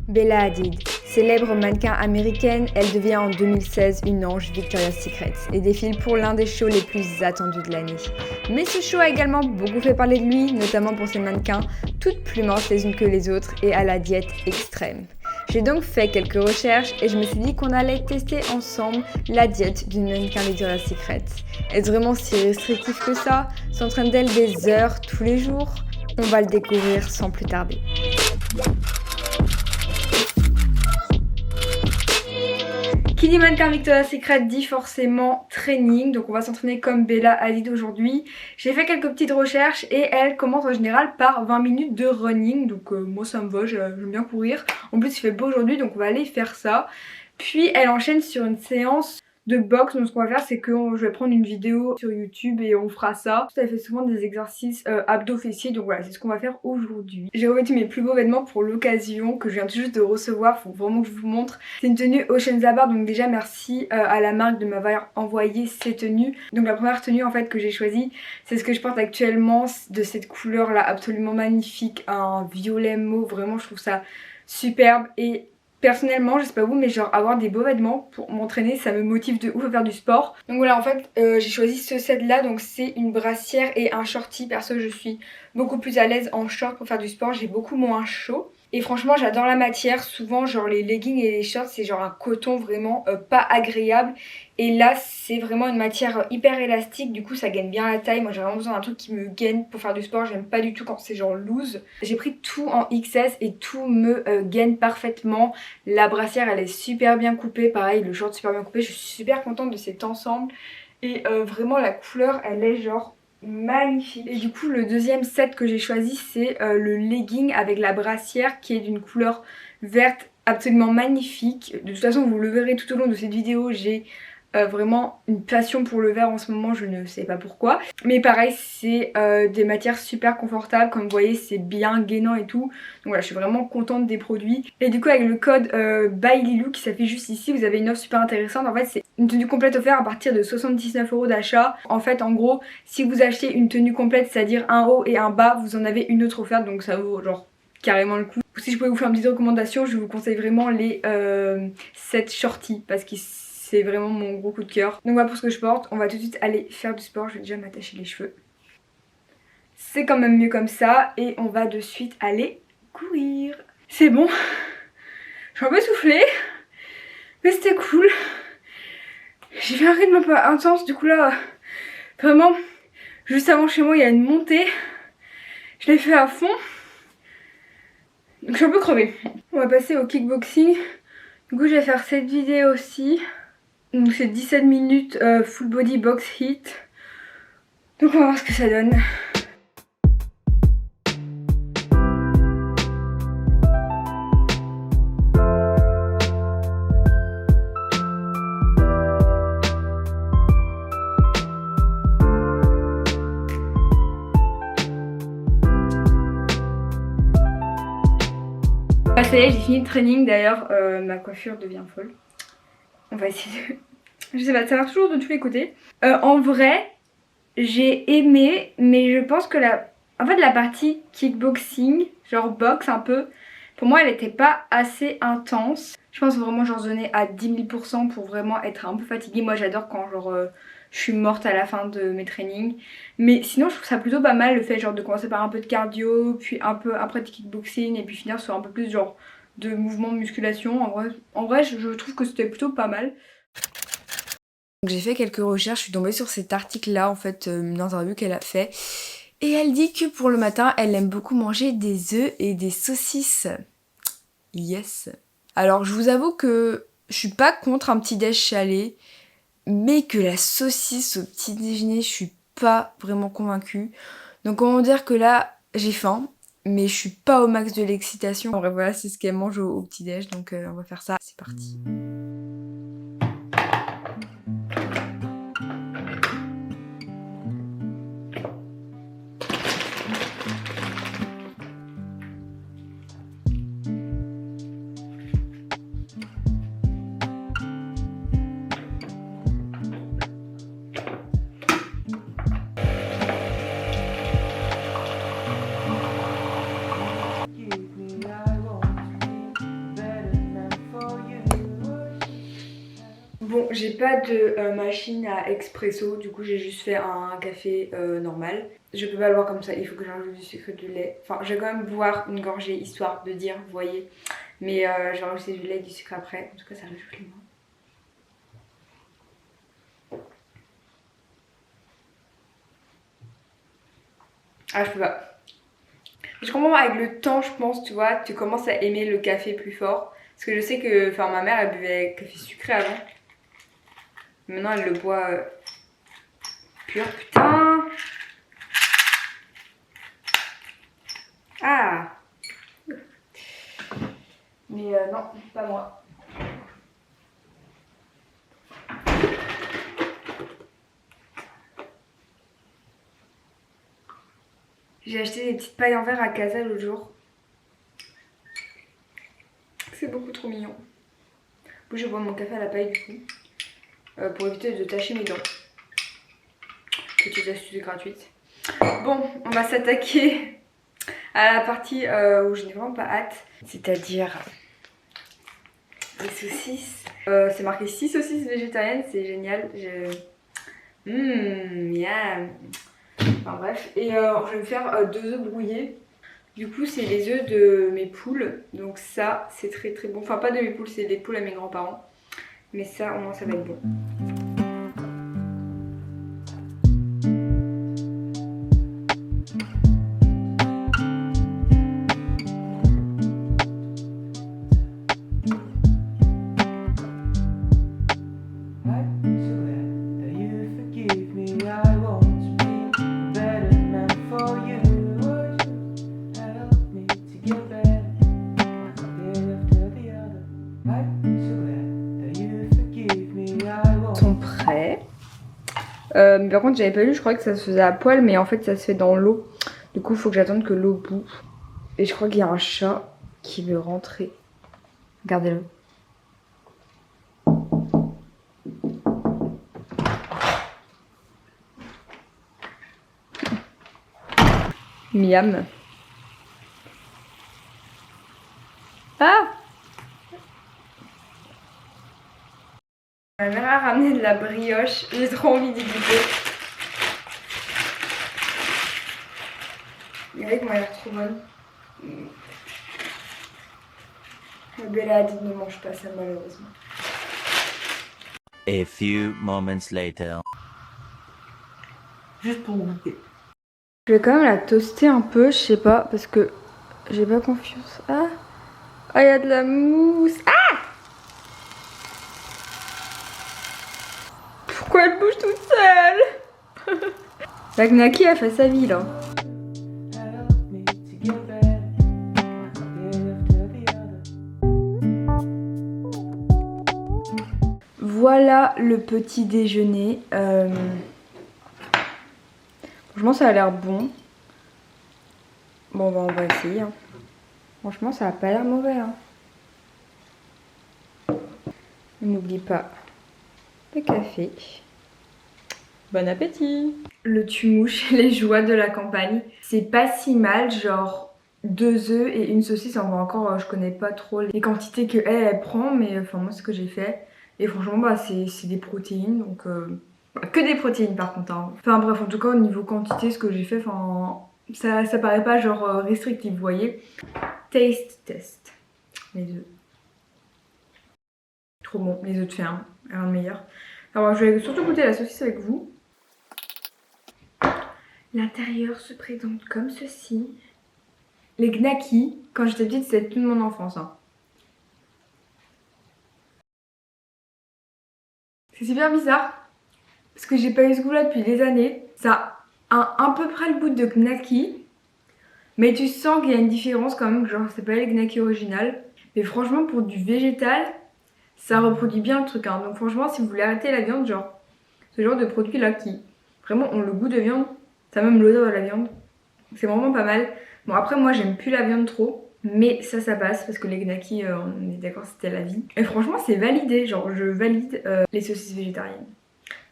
Bella Hadid, célèbre mannequin américaine, elle devient en 2016 une ange Victoria's Secret et défile pour l'un des shows les plus attendus de l'année. Mais ce show a également beaucoup fait parler de lui, notamment pour ses mannequins, toutes plus minces les unes que les autres et à la diète extrême. J'ai donc fait quelques recherches et je me suis dit qu'on allait tester ensemble la diète d'une mannequin Victoria's Secret. Est-ce vraiment si restrictif que ça? S'entraîne d'elle des heures tous les jours? On va le découvrir sans plus tarder. Qui dit mannequin Victoria's Secret dit forcément training, donc on va s'entraîner comme Bella Hadid aujourd'hui. J'ai fait quelques petites recherches et elle commence en général par 20 minutes de running, donc moi ça me va, j'aime bien courir. En plus il fait beau aujourd'hui donc on va aller faire ça. Puis elle enchaîne sur une séance de boxe, donc ce qu'on va faire c'est que je vais prendre une vidéo sur YouTube et on fera ça. Elle fait souvent des exercices abdos fessiers, donc voilà c'est ce qu'on va faire aujourd'hui. J'ai revêtu mes plus beaux vêtements pour l'occasion que je viens tout juste de recevoir, faut vraiment que je vous montre. C'est une tenue Ocean Zabar, donc déjà merci à la marque de m'avoir envoyé ces tenues. Donc la première tenue en fait que j'ai choisie c'est ce que je porte actuellement, de cette couleur là absolument magnifique, un violet mauve, vraiment je trouve ça superbe. Et personnellement, je sais pas vous, mais genre avoir des beaux vêtements pour m'entraîner, ça me motive de ouf à faire du sport. Donc voilà, en fait, j'ai choisi ce set là, donc c'est une brassière et un shorty. Perso, je suis beaucoup plus à l'aise en short pour faire du sport, j'ai beaucoup moins chaud. Et franchement, j'adore la matière. Souvent, genre les leggings et les shorts, c'est genre un coton vraiment pas agréable. Et là, c'est vraiment une matière hyper élastique. Du coup, ça gaine bien la taille. Moi, j'ai vraiment besoin d'un truc qui me gaine pour faire du sport. J'aime pas du tout quand c'est genre loose. J'ai pris tout en XS et tout me gaine parfaitement. La brassière, elle est super bien coupée. Pareil, le short super bien coupé. Je suis super contente de cet ensemble. Et vraiment, la couleur, elle est genre magnifique. Et du coup le deuxième set que j'ai choisi c'est le legging avec la brassière qui est d'une couleur verte absolument magnifique. De toute façon vous le verrez tout au long de cette vidéo, j'ai vraiment une passion pour le vert en ce moment, je ne sais pas pourquoi. Mais pareil c'est des matières super confortables, comme vous voyez c'est bien gainant et tout. Donc voilà, je suis vraiment contente des produits. Et du coup avec le code BYLILOO qui s'affiche juste ici, vous avez une offre super intéressante. En fait c'est une tenue complète offerte à partir de 79 € d'achat. En fait en gros si vous achetez une tenue complète, c'est-à-dire un haut et un bas, vous en avez une autre offerte, donc ça vaut genre carrément le coup. Si je pouvais vous faire une petite recommandation, je vous conseille vraiment les sets shorty parce que c'est vraiment mon gros coup de cœur. Donc voilà pour ce que je porte, on va tout de suite aller faire du sport, je vais déjà m'attacher les cheveux. C'est quand même mieux comme ça et on va de suite aller courir. C'est bon, je suis un peu essoufflée, mais c'était cool. J'ai fait un rythme un peu intense, du coup là, vraiment, juste avant chez moi il y a une montée. Je l'ai fait à fond. Donc je suis un peu crevée. On va passer au kickboxing. Du coup je vais faire cette vidéo aussi. Donc c'est 17 minutes full body box hit. Donc on va voir ce que ça donne. Ah, ça y est, j'ai fini le training. D'ailleurs ma coiffure devient folle. On va essayer de... Je sais pas, ça marche toujours de tous les côtés. En vrai, j'ai aimé, mais je pense que en fait la partie kickboxing, genre boxe un peu, pour moi elle était pas assez intense. Je pense vraiment genre se donner à 10 000 % pour vraiment être un peu fatiguée. Moi j'adore quand genre je suis morte à la fin de mes trainings. Mais sinon je trouve ça plutôt pas mal le fait genre de commencer par un peu de cardio, puis un peu après de kickboxing et puis finir sur un peu plus genre de mouvements de musculation. En vrai je trouve que c'était plutôt pas mal. J'ai fait quelques recherches, je suis tombée sur cet article là en fait, une interview qu'elle a fait. Et elle dit que pour le matin, elle aime beaucoup manger des œufs et des saucisses. Yes. Alors je vous avoue que je suis pas contre un petit déj salé, mais que la saucisse au petit déjeuner, je suis pas vraiment convaincue. Donc on va dire que là, j'ai faim, mais je suis pas au max de l'excitation. En vrai voilà, c'est ce qu'elle mange au petit déj, donc on va faire ça. C'est parti. j'ai pas de machine à expresso, du coup j'ai juste fait un café normal. Je peux pas le boire comme ça, il faut que j'ajoute du sucre et du lait. Enfin, je vais quand même boire une gorgée histoire de dire, vous voyez. Mais je vais rajouter du lait et du sucre après. En tout cas, ça réchauffe les mains. Ah, je peux pas. Je comprends avec le temps, je pense, tu vois, tu commences à aimer le café plus fort. Parce que je sais que, enfin, ma mère, elle buvait café sucré avant. Maintenant, elle le boit pur. Putain! Ah! Mais non, pas moi. J'ai acheté des petites pailles en verre à Casa l'autre jour. C'est beaucoup trop mignon. Moi, je bois mon café à la paille du coup. Pour éviter de tacher mes dents. Petite astuce gratuite. Bon, on va s'attaquer à la partie où je n'ai vraiment pas hâte. C'est-à-dire les saucisses. C'est marqué 6 saucisses végétariennes, c'est génial. Miam. Enfin bref. Et je vais me faire 2 œufs brouillés. Du coup, c'est les œufs de mes poules. Donc ça, c'est très très bon. Enfin, pas de mes poules, c'est des poules à mes grands-parents. Mais ça, au moins, ça va être bon. Mais par contre j'avais pas lu, je croyais que ça se faisait à poil, mais en fait ça se fait dans l'eau. Du coup il faut que j'attende que l'eau boue. Et je crois qu'il y a un chat qui veut rentrer. Regardez-le. Miam. Ah! Ma mère a ramené de la brioche, j'ai trop envie d'y goûter. Il y m'a l'air trop bonne. La Bella a dit ne mange pas ça malheureusement. A few moments later. Juste pour goûter. Je vais quand même la toaster un peu, je sais pas, parce que j'ai pas confiance. Ah! Ah, il y a de la mousse! Ah! Pourquoi elle bouge toute seule? La Gnaki a fait sa vie là. Voilà le petit déjeuner. Franchement ça a l'air bon. Bon bah on va essayer. Hein. Franchement ça a pas l'air mauvais. Hein. N'oublie pas le café. Bon appétit. Le tumouche, les joies de la campagne. C'est pas si mal, genre 2 œufs et une saucisse. Enfin encore, je connais pas trop les quantités que elle prend, mais enfin moi ce que j'ai fait. Et franchement bah c'est des protéines, donc que des protéines par contre. Hein. Enfin bref, en tout cas au niveau quantité, ce que j'ai fait, enfin ça paraît pas genre restrictif, vous voyez. Taste test. Les œufs. Trop bon, les œufs de fer, hein. Un meilleur. Alors je vais surtout goûter la saucisse avec vous. L'intérieur se présente comme ceci. Les gnaki, quand j'étais petite, c'était toute mon enfance. Hein. C'est super bizarre. Parce que j'ai pas eu ce goût là depuis des années. Ça a à peu près le goût de gnaki. Mais tu sens qu'il y a une différence quand même. Genre c'est pas les gnaki originales. Mais franchement pour du végétal, ça reproduit bien le truc. Hein. Donc franchement si vous voulez arrêter la viande, genre ce genre de produits là qui vraiment ont le goût de viande. Ça a même l'odeur de la viande. C'est vraiment pas mal. Bon après moi j'aime plus la viande trop. Mais ça passe parce que les gnaki, on est d'accord, c'était la vie. Et franchement c'est validé. Genre je valide les saucisses végétariennes.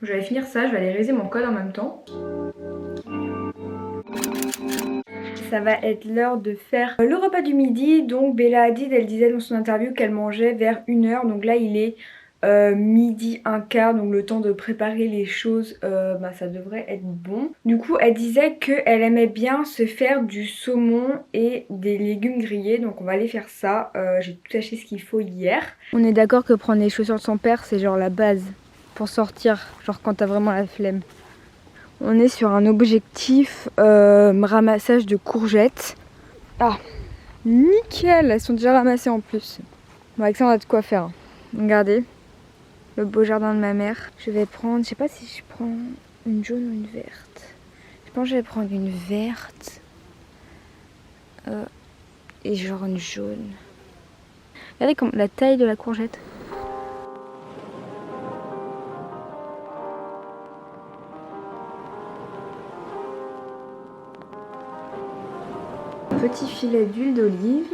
Je vais finir ça, je vais aller réaliser mon code en même temps. Ça va être l'heure de faire le repas du midi. Donc Bella Hadid, elle disait dans son interview qu'elle mangeait vers 1h. Donc là il est midi un quart, donc le temps de préparer les choses, ça devrait être bon. Du coup elle disait qu'elle aimait bien se faire du saumon et des légumes grillés, donc on va aller faire ça. J'ai tout acheté ce qu'il faut hier. On est d'accord que prendre les chaussures de son père c'est genre la base pour sortir, genre quand t'as vraiment la flemme. On est sur un objectif ramassage de courgettes. Ah, nickel, elles sont déjà ramassées en plus. Bon, avec ça on a de quoi faire. Regardez, le beau jardin de ma mère. Je vais prendre, je sais pas si je prends une jaune ou une verte. Je pense que je vais prendre une verte et genre une jaune. Regardez comme la taille de la courgette. Petit filet d'huile d'olive.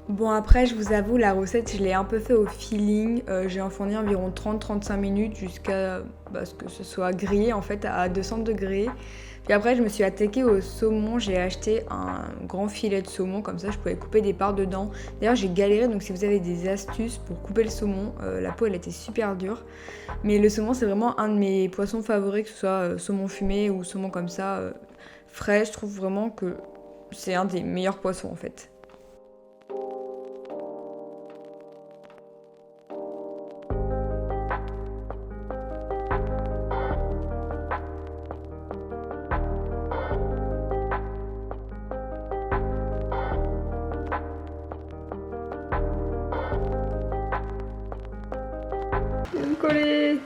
Bon après je vous avoue la recette je l'ai un peu fait au feeling, j'ai enfourné environ 30-35 minutes jusqu'à ce que ce soit grillé en fait à 200 degrés. Puis après je me suis attaquée au saumon, j'ai acheté un grand filet de saumon, comme ça je pouvais couper des parts dedans. D'ailleurs j'ai galéré, donc si vous avez des astuces pour couper le saumon, la peau elle était super dure. Mais le saumon c'est vraiment un de mes poissons favoris, que ce soit saumon fumé ou saumon comme ça, frais, je trouve vraiment que c'est un des meilleurs poissons en fait. Coller.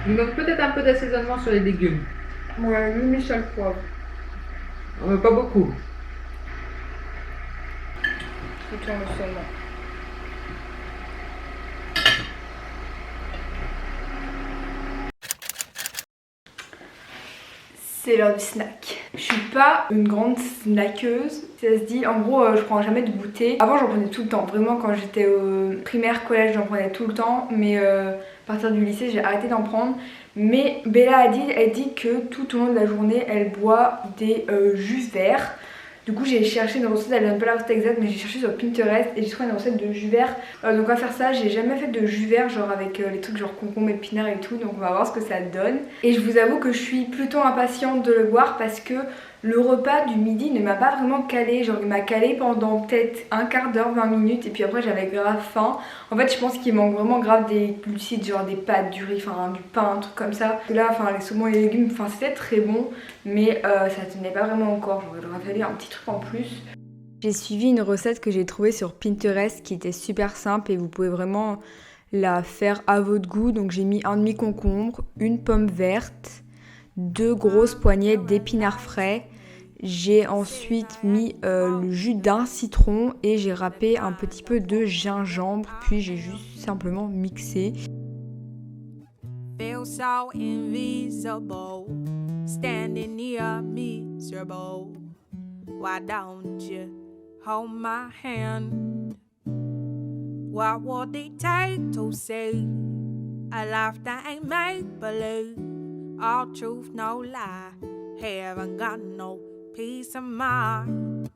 Il manque peut-être un peu d'assaisonnement sur les légumes. Ouais, lui Michel poivre. Pas beaucoup. Je tourne le saumon. C'est l'heure du snack. Je suis pas une grande snackeuse, ça se dit. En gros, je prends jamais de goûter. Avant, j'en prenais tout le temps. Vraiment, quand j'étais au primaire, collège, j'en prenais tout le temps. Mais à partir du lycée, j'ai arrêté d'en prendre. Mais Bella elle dit que tout au long de la journée, elle boit des jus verts. Du coup j'ai cherché une recette, elle donne pas la recette exacte mais j'ai cherché sur Pinterest et j'ai trouvé une recette de jus vert. Donc on va faire ça, j'ai jamais fait de jus vert genre avec les trucs genre concombre, épinards et tout, donc on va voir ce que ça donne. Et je vous avoue que je suis plutôt impatiente de le boire parce que le repas du midi ne m'a pas vraiment calé, genre il m'a calé pendant peut-être un quart d'heure, 20 minutes et puis après j'avais grave faim. En fait je pense qu'il manque vraiment grave des glucides, genre des pâtes, du riz, enfin du pain, un truc comme ça. Et là enfin les saumons et les légumes, enfin c'était très bon mais ça tenait pas vraiment encore, genre il aurait fallu un petit truc en plus. J'ai suivi une recette que j'ai trouvée sur Pinterest qui était super simple et vous pouvez vraiment la faire à votre goût. Donc j'ai mis un demi-concombre, une pomme verte, 2 grosses poignées d'épinards frais. J'ai ensuite mis le jus d'un citron et j'ai râpé un petit peu de gingembre. Puis j'ai juste simplement mixé. Feel so invisible, standing near miserable. Why don't you hold my hand? What would it take to see a life that ain't make believe? All truth, no lie. Haven't got no peace of mind.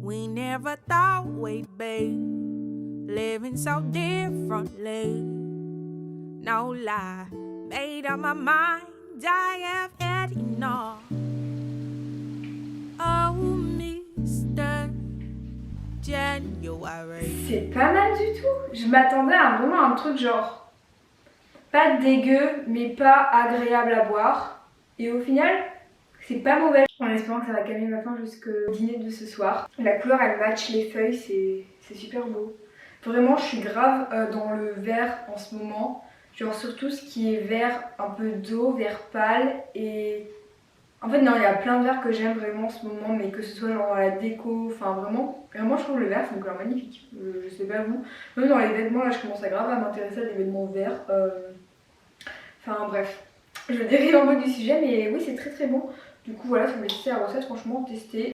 We never thought we'd be living so differently. No lie, made up my mind, I have had enough. Oh, Mr. January. C'est pas mal du tout. Je m'attendais à vraiment un truc genre pas dégueu mais pas agréable à boire. Et au final, c'est pas mauvais. En espérant que ça va calmer ma faim jusqu'au dîner de ce soir. La couleur elle match les feuilles, c'est super beau. Vraiment je suis grave dans le vert en ce moment. Genre surtout ce qui est vert un peu d'eau, vert pâle et... En fait non, il y a plein de verts que j'aime vraiment en ce moment, mais que ce soit genre dans la déco, enfin vraiment je trouve le vert c'est une couleur magnifique, je sais pas vous. Même dans les vêtements là je commence à grave à m'intéresser à des vêtements verts. Enfin bref, Je dérive un peu du sujet, mais oui, c'est très très bon. Du coup, voilà, je vais tester la recette, franchement, tester.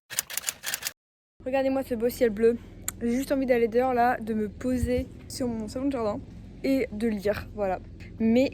Regardez-moi ce beau ciel bleu. J'ai juste envie d'aller dehors là, de me poser sur mon salon de jardin et de lire, voilà. Mais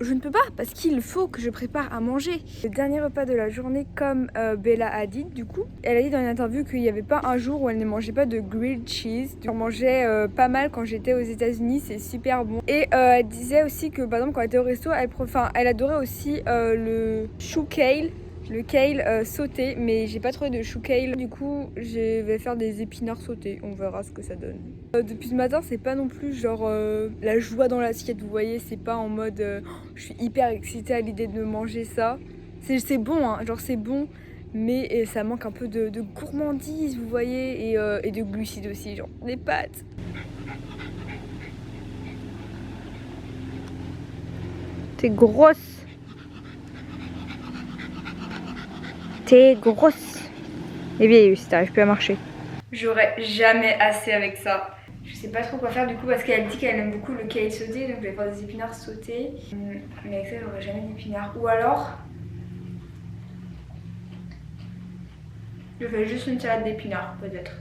je ne peux pas parce qu'il faut que je prépare à manger. Le dernier repas de la journée, comme Bella a dit, du coup, elle a dit dans une interview qu'il n'y avait pas un jour où elle ne mangeait pas de grilled cheese. J'en mangeais pas mal quand j'étais aux États-Unis, c'est super bon. Et elle disait aussi que par exemple quand elle était au resto, elle adorait aussi le chou kale. Le kale sauté, mais j'ai pas trouvé de chou kale. Du coup, je vais faire des épinards sautés. On verra ce que ça donne. Depuis ce matin, c'est pas non plus genre la joie dans l'assiette, vous voyez. C'est pas en mode je suis hyper excitée à l'idée de manger ça. C'est bon, hein, genre c'est bon, mais ça manque un peu de gourmandise, vous voyez, et de glucides aussi, genre des pâtes. T'es grosse. T'es grosse. Et bien, si t'arrives plus à marcher. J'aurais jamais assez avec ça. Je sais pas trop quoi faire du coup parce qu'elle dit qu'elle aime beaucoup le kale sauté, donc je vais faire des épinards sautés. Mais avec ça, j'aurais jamais d'épinards. Ou alors, je fais juste une salade d'épinards peut-être.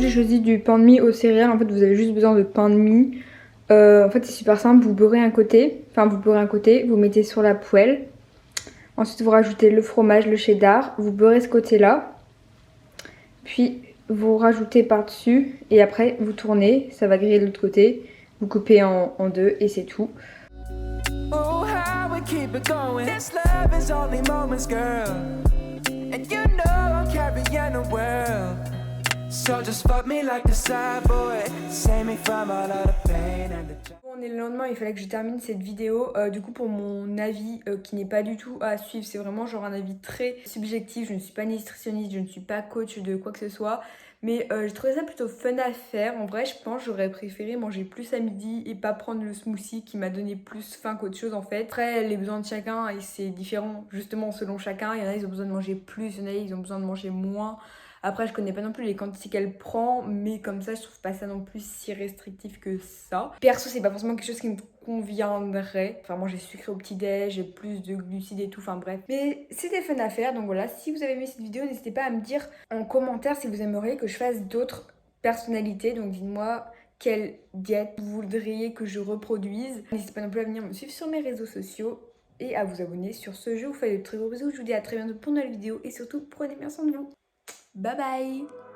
J'ai choisi du pain de mie aux céréales. En fait, vous avez juste besoin de pain de mie. En fait, c'est super simple. Vous beurrez un côté, vous mettez sur la poêle. Ensuite, vous rajoutez le fromage, le cheddar. Vous beurrez ce côté-là. Puis, vous rajoutez par-dessus. Et après, vous tournez. Ça va griller de l'autre côté. Vous coupez en deux et c'est tout. Oh, how we keep it going. This love is only moments, girl. And you know I'm carrying the world. So just fuck me like the sad boy. Save me from all of the pain and the... On est le lendemain, il fallait que je termine cette vidéo. Du coup, pour mon avis qui n'est pas du tout à suivre, c'est vraiment genre un avis très subjectif. Je ne suis pas nutritionniste, je ne suis pas coach de quoi que ce soit. Mais j'ai trouvé ça plutôt fun à faire. En vrai, je pense que j'aurais préféré manger plus à midi et pas prendre le smoothie qui m'a donné plus faim qu'autre chose en fait. Après, les besoins de chacun, et c'est différent justement selon chacun. Il y en a, ils ont besoin de manger plus, il y en a, ils ont besoin de manger moins. Après, je connais pas non plus les quantités qu'elle prend, mais comme ça, je trouve pas ça non plus si restrictif que ça. Perso, c'est pas forcément quelque chose qui me conviendrait. Enfin, moi, j'ai sucré au petit-déj, j'ai plus de glucides et tout, enfin bref. Mais c'était fun à faire, donc voilà. Si vous avez aimé cette vidéo, n'hésitez pas à me dire en commentaire si vous aimeriez que je fasse d'autres personnalités. Donc dites-moi quelle diète vous voudriez que je reproduise. N'hésitez pas non plus à venir me suivre sur mes réseaux sociaux et à vous abonner sur ce jeu. Je vous fais de très gros bisous. Je vous dis à très bientôt pour une nouvelle vidéo et surtout, prenez bien soin de vous. Bye bye!